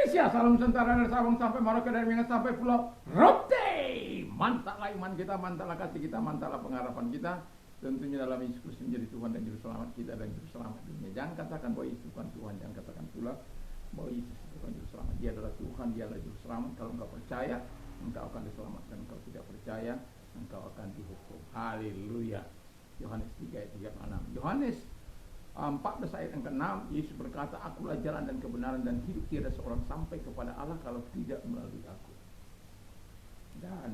Indonesia, salam Nusantara dari Sabang sampai Merauke, dari Minang sampai Pulau Rote. Mantaplah iman kita, mantaplah kasih kita, mantaplah pengharapan kita. Tentunya dalam Yesus Kristus menjadi Tuhan dan Juru Selamat kita dan Juru Selamat dunia. Jangan katakan bahwa Yesus bukan Tuhan, jangan katakan pula bahwa Yesus bukan Juru Selamat. Dia adalah Tuhan, dia adalah Juru Selamat. Kalau engkau percaya, engkau akan diselamatkan. Kalau tidak percaya, engkau akan dihukum. Haleluya. Yohanes 3 ayat 36. Yohanes 14 ayat yang ke-6, Yesus berkata, akulah jalan dan kebenaran dan hidup, tiada seorang sampai kepada Allah kalau tidak melalui aku. Dan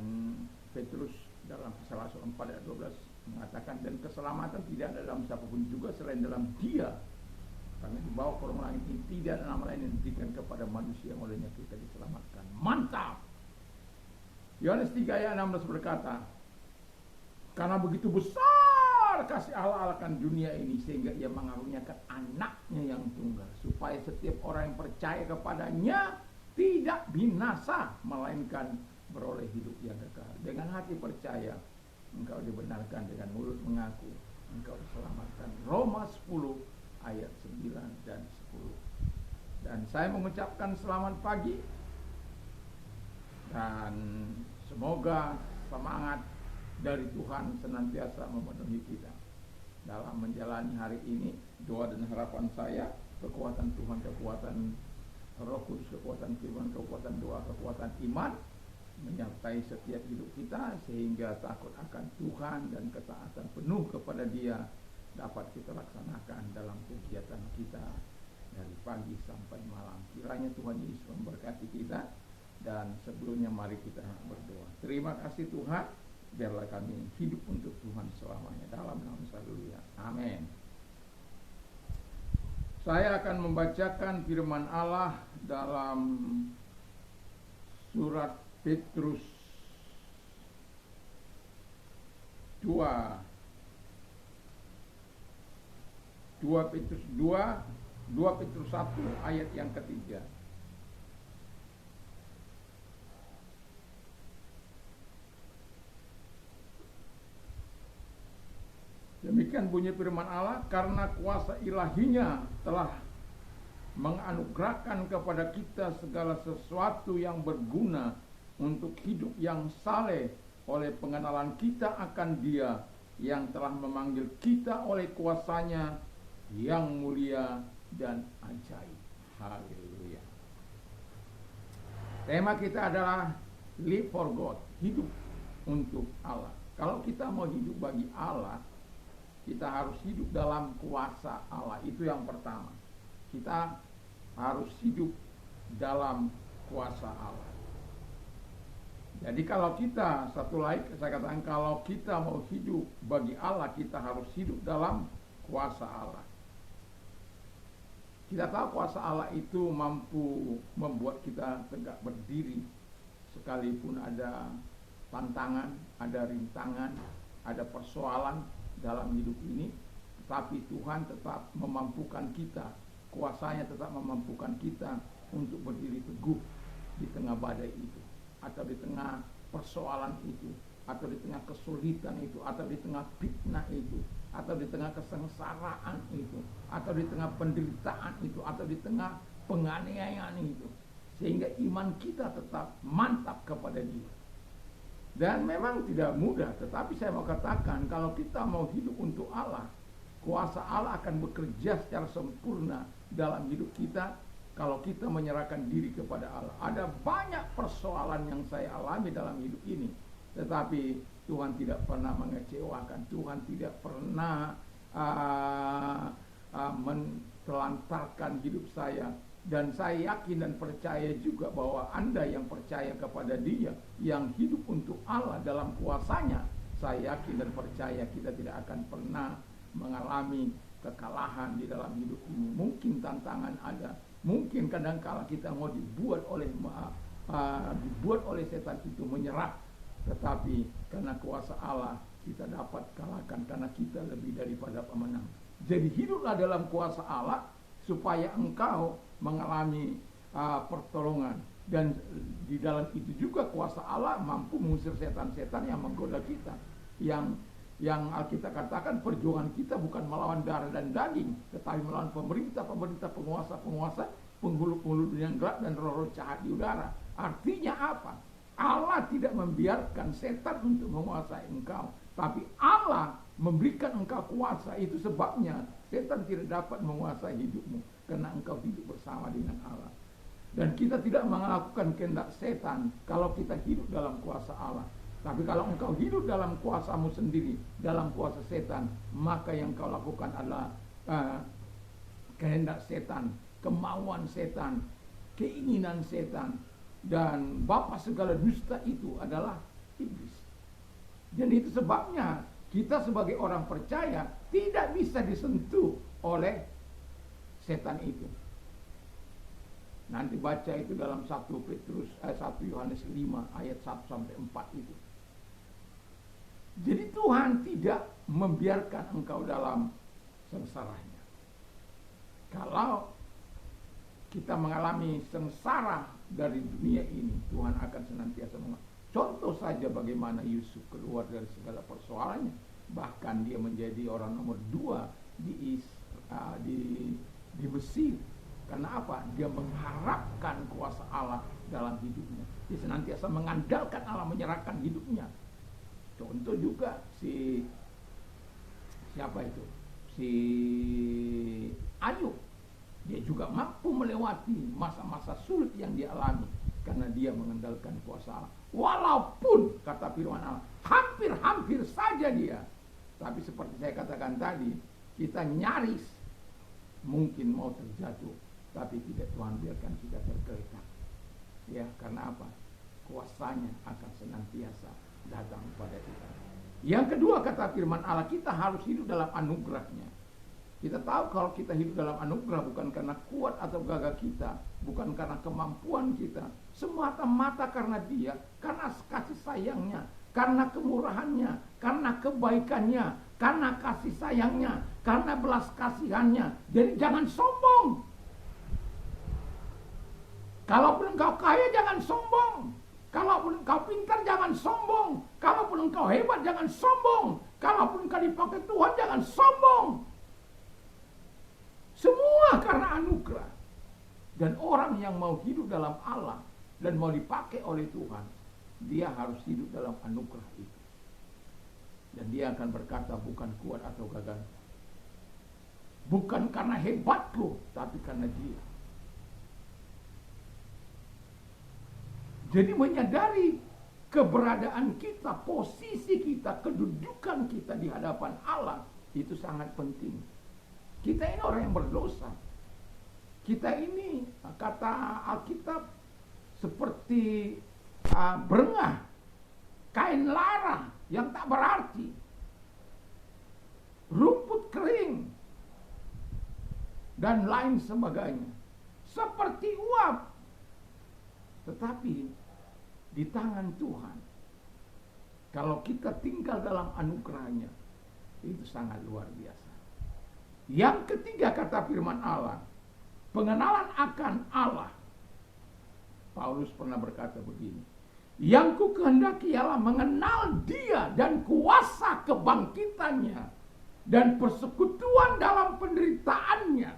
Petrus dalam Kisah Rasul 4 ayat 12 mengatakan, dan keselamatan tidak ada dalam siapapun juga selain dalam Dia, karena di bawah kolong langit ini tidak ada nama lain yang diberikan kepada manusia yang olehnya kita diselamatkan. Mantap. Yohanes 3 ayat 16 berkata, karena begitu besar kasih Allah akan dunia ini sehingga ia mengaruniakan anaknya yang tunggal, supaya setiap orang yang percaya kepadanya tidak binasa, melainkan beroleh hidup yang kekal. Dengan hati percaya, engkau dibenarkan, dengan mulut mengaku, engkau diselamatkan. Roma 10 ayat 9 dan 10. Dan saya mengucapkan selamat pagi, dan semoga semangat dari Tuhan senantiasa memenuhi kita dalam menjalani hari ini. Doa dan harapan saya, kekuatan Tuhan, kekuatan Roh Kudus, kekuatan firman, kekuatan doa, kekuatan iman menyertai setiap hidup kita, sehingga takut akan Tuhan dan ketaatan penuh kepada Dia dapat kita laksanakan dalam kegiatan kita dari pagi sampai malam. Kiranya Tuhan Yesus memberkati kita. Dan sebelumnya mari kita berdoa. Terima kasih Tuhan, biarlah kami hidup untuk Tuhan selamanya. Dalam nama Haleluya. Amin. Saya akan membacakan firman Allah dalam surat Petrus 2 Petrus 1 ayat yang ketiga. Demikian bunyi firman Allah, karena kuasa ilahinya telah menganugerahkan kepada kita segala sesuatu yang berguna untuk hidup yang saleh oleh pengenalan kita akan Dia yang telah memanggil kita oleh kuasanya yang mulia dan ajaib. Haleluya. Tema kita adalah live for God, hidup untuk Allah. Kalau kita mau hidup bagi Allah, kita harus hidup dalam kuasa Allah. Itu yang pertama. Kita harus hidup dalam kuasa Allah. Jadi kalau kita, satu lagi saya katakan, kalau kita mau hidup bagi Allah, kita harus hidup dalam kuasa Allah. Kita tahu kuasa Allah itu mampu membuat kita tegak berdiri, sekalipun ada tantangan, ada rintangan, ada persoalan dalam hidup ini, tetapi Tuhan tetap memampukan kita, kuasanya tetap memampukan kita untuk berdiri teguh di tengah badai itu, atau di tengah persoalan itu, atau di tengah kesulitan itu, atau di tengah fitnah itu, atau di tengah kesengsaraan itu, atau di tengah penderitaan itu, atau di tengah penganiayaan itu, sehingga iman kita tetap mantap kepada Dia. Dan memang tidak mudah, tetapi saya mau katakan, kalau kita mau hidup untuk Allah, kuasa Allah akan bekerja secara sempurna dalam hidup kita kalau kita menyerahkan diri kepada Allah. Ada banyak persoalan yang saya alami dalam hidup ini, tetapi Tuhan tidak pernah mengecewakan. Tuhan tidak pernah menelantarkan hidup saya. Dan saya yakin dan percaya juga bahwa Anda yang percaya kepada Dia, yang hidup untuk Allah dalam kuasanya, saya yakin dan percaya kita tidak akan pernah mengalami kekalahan di dalam hidup ini. Mungkin tantangan ada, mungkin kadang-kala kita mau dibuat oleh setan itu menyerah, tetapi karena kuasa Allah kita dapat kalahkan, karena kita lebih daripada pemenang. Jadi hiduplah dalam kuasa Allah supaya engkau mengalami pertolongan, dan di dalam itu juga kuasa Allah mampu mengusir setan-setan yang menggoda kita. Yang Alkitab katakan, perjuangan kita bukan melawan darah dan daging, tetapi melawan pemerintah, penguasa-penguasa penghulu-penghulu dunia yang gelap dan roh-roh jahat di udara. Artinya apa? Allah tidak membiarkan setan untuk menguasai engkau, tapi Allah memberikan engkau kuasa. Itu sebabnya setan tidak dapat menguasai hidupmu, karena engkau hidup bersama dengan Allah. Dan kita tidak melakukan kehendak setan kalau kita hidup dalam kuasa Allah. Tapi kalau engkau hidup dalam kuasamu sendiri, dalam kuasa setan, maka yang kau lakukan adalah kehendak setan, kemauan setan, keinginan setan. Dan bapa segala dusta itu adalah iblis. Dan itu sebabnya kita sebagai orang percaya tidak bisa disentuh oleh setan itu. Nanti baca itu dalam 1 Yohanes 5 ayat 1 sampai 4 itu. Jadi Tuhan tidak membiarkan engkau dalam sengsaranya. Kalau kita mengalami sengsara dari dunia ini, Tuhan akan senantiasa contoh saja bagaimana Yusuf keluar dari segala persoalannya. Bahkan dia menjadi orang nomor 2 di Mesir. Karena apa? Dia mengharapkan kuasa Allah dalam hidupnya. Dia senantiasa mengandalkan Allah, menyerahkan hidupnya. Contoh juga siapa itu? Si Ayub. Dia juga mampu melewati masa-masa sulit yang dia alami karena dia mengandalkan kuasa Allah. Walaupun kata firman Allah, hampir-hampir saja dia. Tapi seperti saya katakan tadi, kita nyaris mungkin mau terjatuh, tapi tidak Tuhan biarkan kita tergeletak. Ya, karena apa? Kuasanya akan senantiasa datang pada kita. Yang kedua kata firman Allah, kita harus hidup dalam anugerahnya. Kita tahu kalau kita hidup dalam anugerah bukan karena kuat atau gagah kita, bukan karena kemampuan kita, semata-mata karena Dia, karena kasih sayangnya, karena kemurahannya, karena kebaikannya, karena kasih sayangnya, karena belas kasihannya. Jadi jangan sombong. Kalaupun engkau kaya jangan sombong. Kalaupun engkau pintar jangan sombong. Kalaupun engkau hebat jangan sombong. Kalaupun engkau dipakai Tuhan jangan sombong. Semua karena anugerah. Dan orang yang mau hidup dalam Allah dan mau dipakai oleh Tuhan, dia harus hidup dalam anugerah itu. Dan dia akan berkata, bukan kuat atau gagah, bukan karena hebatku, tapi karena Dia. Jadi menyadari keberadaan kita, posisi kita, kedudukan kita di hadapan Allah, itu sangat penting. Kita ini orang yang berdosa. Kita ini, kata Alkitab, seperti berengah, kain lara yang tak berarti, rumput kering, dan lain sebagainya. Seperti uap. Tetapi di tangan Tuhan, kalau kita tinggal dalam anugerahnya, itu sangat luar biasa. Yang ketiga kata firman Allah, pengenalan akan Allah. Paulus pernah berkata begini, yang ku kehendaki ialah mengenal Dia dan kuasa kebangkitannya dan persekutuan dalam penderitaannya,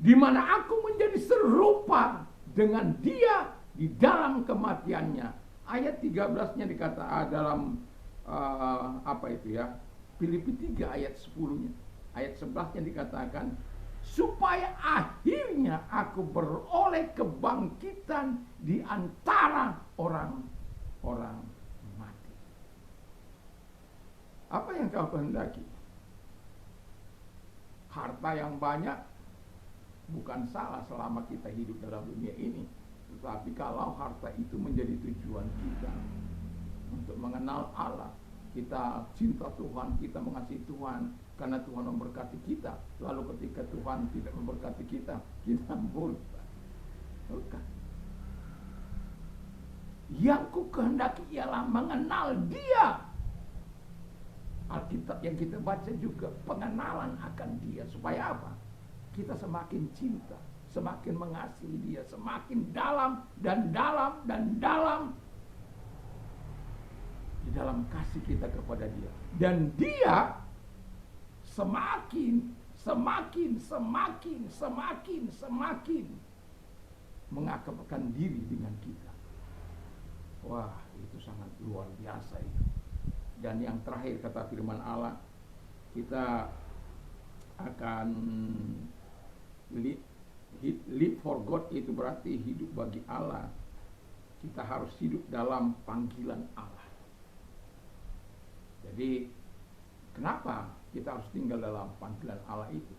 di mana aku menjadi serupa dengan Dia di dalam kematiannya. Ayat 13-nya dikata dalam Filipi 3 ayat 10-nya. Ayat 11-nya dikatakan, supaya akhirnya aku beroleh kebangkitan di antara orang-orang mati. Apa yang kau kehendaki? Harta yang banyak bukan salah selama kita hidup dalam dunia ini. Tetapi kalau harta itu menjadi tujuan kita untuk mengenal Allah, kita cinta Tuhan, kita mengasihi Tuhan karena Tuhan memberkati kita. Lalu ketika Tuhan tidak memberkati kita, kita murka. Bukan. Yang ku kehendaki ialah mengenal Dia. Alkitab yang kita baca juga pengenalan akan Dia. Supaya apa? Kita semakin cinta, semakin mengasihi Dia, semakin dalam dan dalam dan dalam di dalam kasih kita kepada Dia. Dan Dia semakin semakin mengakrabkan diri dengan kita. Wah, itu sangat luar biasa itu. Dan yang terakhir kata firman Allah, kita akan live for God, itu berarti hidup bagi Allah. Kita harus hidup dalam panggilan Allah. Jadi kenapa kita harus tinggal dalam panggilan Allah itu?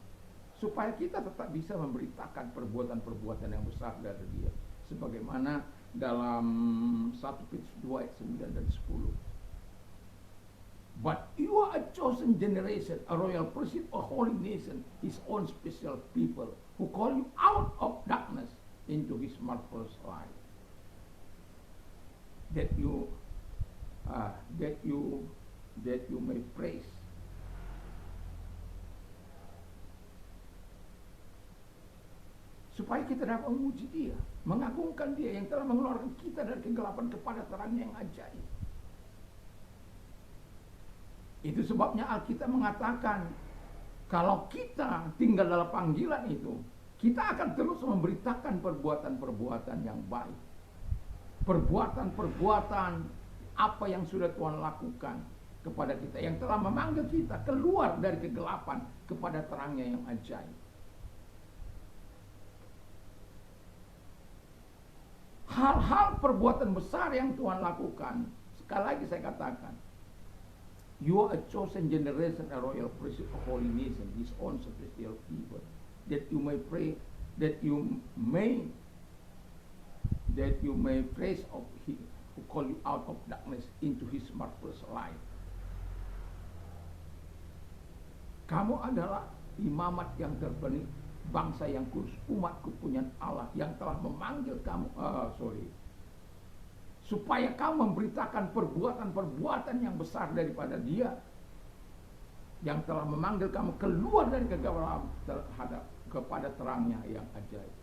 Supaya kita tetap bisa memberitakan perbuatan-perbuatan yang besar dari Dia. Sebagaimana dalam 1 Petrus 2 ayat 9 dan 10. But you are a chosen generation, a royal priesthood, a holy nation, His own special people, who call you out of darkness into His marvelous light. That you may praise. Supaya kita dapat memuji Dia, mengagungkan Dia yang telah mengeluarkan kita dari kegelapan kepada terangnya yang ajaib. Itu sebabnya Alkitab mengatakan, kalau kita tinggal dalam panggilan itu, kita akan terus memberitakan perbuatan-perbuatan yang baik. Perbuatan-perbuatan apa yang sudah Tuhan lakukan kepada kita, yang telah memanggil kita keluar dari kegelapan kepada terangnya yang ajaib. Hal-hal perbuatan besar yang Tuhan lakukan, sekali lagi saya katakan, you are a chosen generation, a royal priesthood, a holy nation, His own special people, that you may pray, that you may praise of Him who call you out of darkness into His marvelous light. Kamu adalah imamat yang terpilih, bangsa yang kudus, umat kepunyaan Allah yang telah memanggil kamu, supaya kamu memberitakan perbuatan-perbuatan yang besar daripada Dia yang telah memanggil kamu keluar dari kegelapan terhadap kepada terangnya yang ajaib.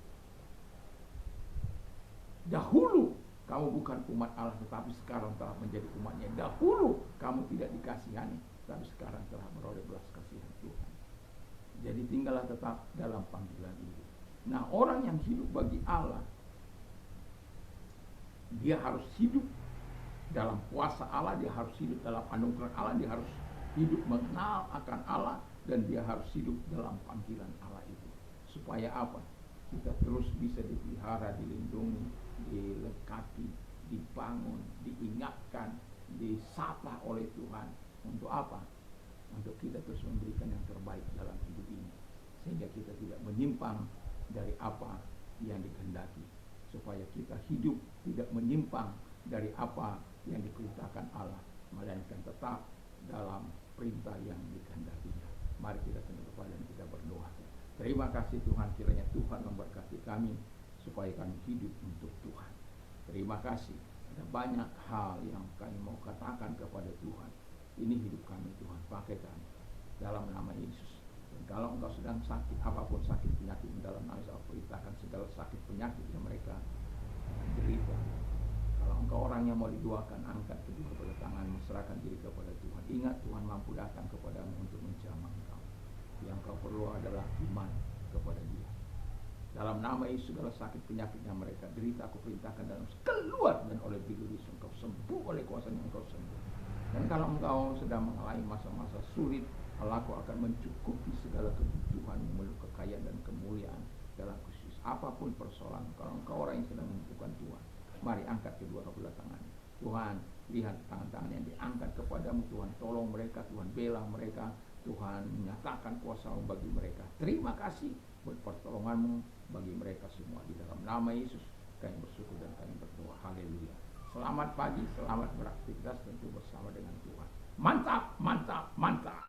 Dahulu kamu bukan umat Allah, tetapi sekarang telah menjadi umatnya. Dahulu kamu tidak dikasihani, tapi sekarang telah meroleh belas kasihan Tuhan. Jadi tinggallah tetap dalam panggilan itu. Nah, orang yang hidup bagi Allah, dia harus hidup dalam kuasa Allah, dia harus hidup dalam anugerah Allah, dia harus hidup mengenal akan Allah, dan dia harus hidup dalam panggilan Allah itu. Supaya apa? Kita terus bisa dipelihara, dilindungi, dilengkapi, dibangun, diingatkan, disapa oleh Tuhan. Untuk apa? Untuk kita terus memberikan yang terbaik dalam hidup ini, sehingga kita tidak menyimpang dari apa yang dikehendaki, supaya kita hidup tidak menyimpang dari apa yang diperintahkan Allah, melainkan tetap dalam perintah yang dikehendakinya. Mari kita tunduk kepala dan kita berdoa. Terima kasih Tuhan, kiranya Tuhan memberkati kami supaya kami hidup untuk Tuhan. Terima kasih, ada banyak hal yang kami mau katakan kepada Tuhan. Ini hidup kami Tuhan, pakai kami dalam nama Yesus. Dan kalau engkau sedang sakit, apapun sakit penyakit, dalam nama Yesus perintahkan segala sakit penyakit yang mereka derita. Kalau engkau orang yang mau didoakan, angkat kedua tanganmu, serahkan diri kepada Tuhan. Ingat, Tuhan mampu datang kepadamu untuk menjamah engkau. Yang kau perlu adalah iman kepada Dia. Dalam nama Yesus, segala sakit penyakit yang mereka derita, aku perintahkan dalam keluar, dan oleh bidu Yesus engkau sembuh, oleh kuasa yang engkau sembuh. Dan kalau engkau sedang mengalami masa-masa sulit, Allahku akan mencukupi segala kebutuhan, memeluk kekayaan dan kemuliaan dalam khusus apapun persoalan. Kalau engkau orang yang sedang membutuhkan Tuhan, mari angkat kedua belah tangan. Tuhan, lihat tangan-tangan yang diangkat kepadamu. Tuhan, tolong mereka, Tuhan bela mereka, Tuhan menyatakan kuasa-Mu bagi mereka. Terima kasih buat pertolongan-Mu bagi mereka semua. Di dalam nama Yesus kami bersyukur dan kami berdoa. Haleluya. Selamat pagi, selamat beraktivitas tentu bersama dengan Tuhan. Mantap, mantap, mantap.